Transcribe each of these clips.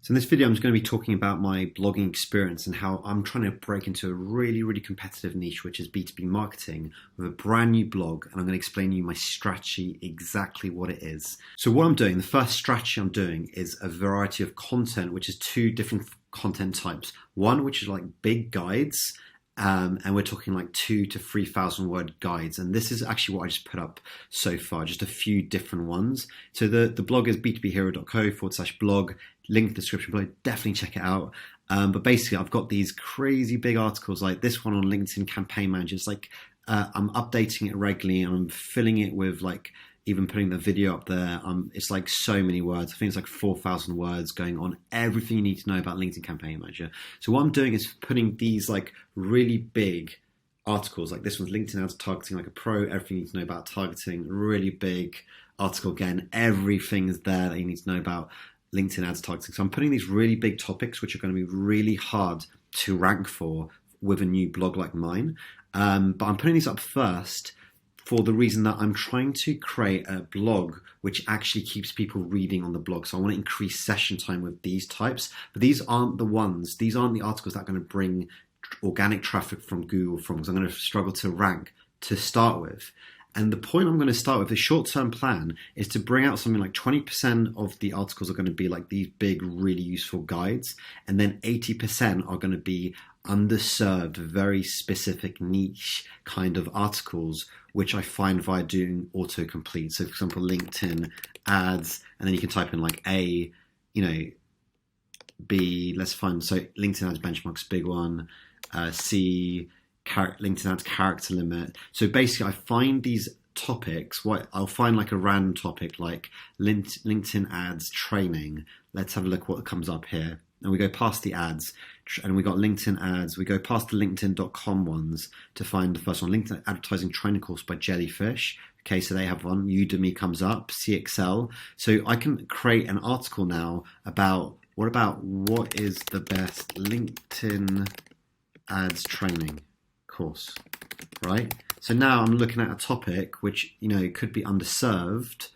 So in this video, I'm just going to be talking about my blogging experience and how I'm trying to break into a really, really competitive niche, which is B2B marketing with a brand new blog. And I'm going to explain to you my strategy, exactly what it is. So what I'm doing, the first strategy I'm doing is a variety of content, which is two different content types. One, which is like big guides. And we're talking like 2,000 to 3,000 word guides. And this is actually what I just put up so far, just a few different ones. So the blog is b2bhero.co/blog, link in the description below, definitely check it out. But basically I've got these crazy big articles like this one on LinkedIn Campaign Manager. It's like I'm updating it regularly and I'm filling it with like, even putting the video up there, it's like so many words. I think it's like 4,000 words going on everything you need to know about LinkedIn Campaign Manager. So what I'm doing is putting these like really big articles, like this one's LinkedIn Ads Targeting like a Pro, everything you need to know about targeting, really big article again, everything is there that you need to know about LinkedIn Ads Targeting. So I'm putting these really big topics, which are going to be really hard to rank for with a new blog like mine. But I'm putting these up first for the reason that I'm trying to create a blog which actually keeps people reading on the blog. So I want to increase session time with these types, but these aren't the articles that are going to bring organic traffic from Google because I'm going to struggle to rank to start with. And the point I'm going to start with, the short-term plan, is to bring out something like 20% of the articles are going to be like these big, really useful guides, and then 80% are going to be underserved, very specific niche kind of articles, which I find via doing autocomplete. So for example, LinkedIn ads, and then you can type in like A, B, let's find, so LinkedIn ads benchmarks, big one, C, LinkedIn ads character limit. So basically I find these topics, I'll find like a random topic like LinkedIn ads training. Let's have a look what comes up here. And we go past the ads and we got LinkedIn ads. We go past the LinkedIn.com ones to find the first one, LinkedIn advertising training course by Jellyfish. Okay, so they have one. Udemy comes up, CXL. So I can create an article now about what is the best LinkedIn ads training course, right? So now I'm looking at a topic which, could be underserved.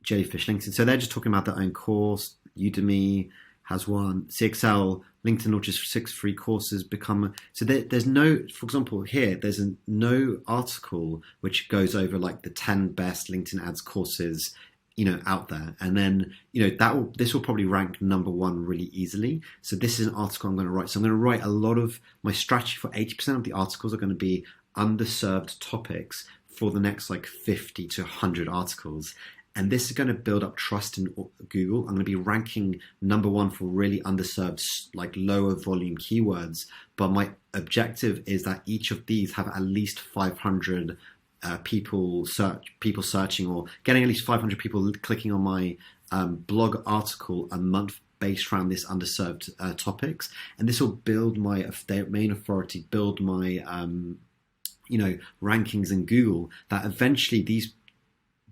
Jellyfish, LinkedIn. So they're just talking about their own course. Udemy has one. CXL, LinkedIn launches 6 free courses. There's no, for example, here, there's no article which goes over like the 10 best LinkedIn ads courses, out there. And then, this will probably rank number 1 really easily. So this is an article I'm going to write. So I'm going to write a lot of my strategy for 80% of the articles are going to be underserved topics for the next like 50 to 100 articles. And this is going to build up trust in Google. I'm going to be ranking number 1 for really underserved, like lower volume keywords. But my objective is that each of these have at least 500 people searching, or getting at least 500 people clicking on my blog article a month based around this underserved topics. And this will build my main authority, build my rankings in Google, that eventually these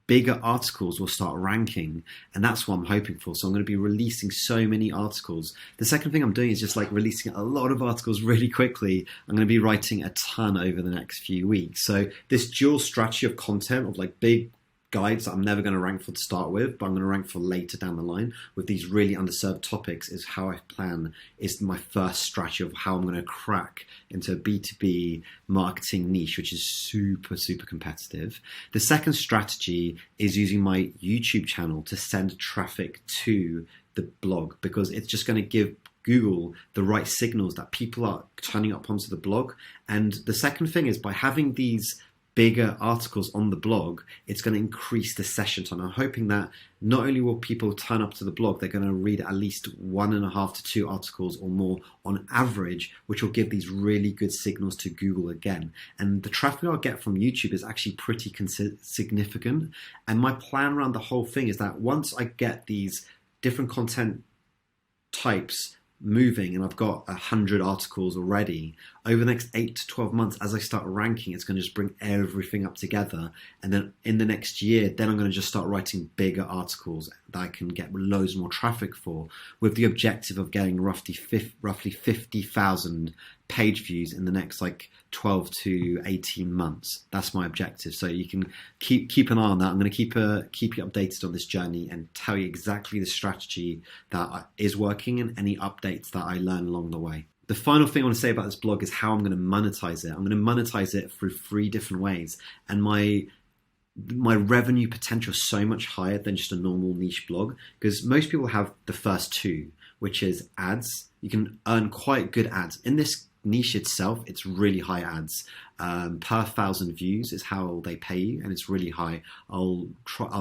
bigger articles will start ranking, and that's what I'm hoping for. So I'm going to be releasing so many articles. The second thing I'm doing is just like releasing a lot of articles really quickly. I'm going to be writing a ton over the next few weeks. So this dual strategy of content of like big guides that I'm never going to rank for to start with, but I'm going to rank for later down the line with these really underserved topics is how I plan, is my first strategy of how I'm going to crack into a B2B marketing niche, which is super, super competitive. The second strategy is using my YouTube channel to send traffic to the blog, because it's just going to give Google the right signals that people are turning up onto the blog. And the second thing is, by having these bigger articles on the blog, it's going to increase the session time. I'm hoping that not only will people turn up to the blog, they're going to read at least 1.5 to 2 articles or more on average, which will give these really good signals to Google again. And the traffic I'll get from YouTube is actually pretty significant. And my plan around the whole thing is that once I get these different content types moving, and I've got 100 articles already, over the next 8 to 12 months, as I start ranking, it's going to just bring everything up together. And then in the next year, then I'm going to just start writing bigger articles that I can get loads more traffic for, with the objective of getting roughly 50,000 page views in the next like 12 to 18 months. That's my objective. So you can keep an eye on that. I'm going to keep you updated on this journey and tell you exactly the strategy that is working and any updates that I learn along the way. The final thing I want to say about this blog is how I'm going to monetize it. I'm going to monetize it through 3 different ways. And my revenue potential is so much higher than just a normal niche blog, because most people have the first 2, which is ads. You can earn quite good ads. In this niche itself, it's really high ads. Per 1,000 views is how they pay you, and it's really high. I'll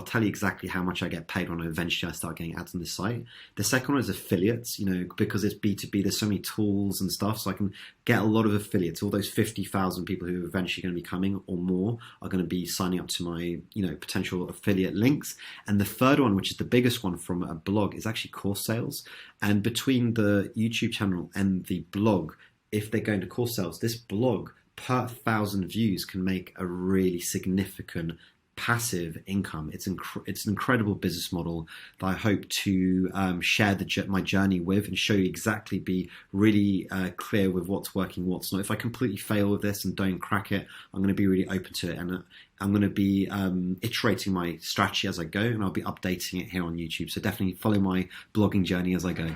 tell you exactly how much I get paid when eventually I start getting ads on this site. The second one is affiliates, because it's B2B, there's so many tools and stuff, so I can get a lot of affiliates. All those 50,000 people who are eventually going to be coming or more are going to be signing up to my, potential affiliate links. And the third one, which is the biggest one from a blog, is actually course sales. And between the YouTube channel and the blog, if they're going to course sales, this blog per 1,000 views can make a really significant passive income. It's an incredible business model that I hope to share my journey with and show you exactly, be really clear with what's working, what's not. If I completely fail with this and don't crack it, I'm going to be really open to it, and I'm going to be iterating my strategy as I go, and I'll be updating it here on YouTube. So definitely follow my blogging journey as I go.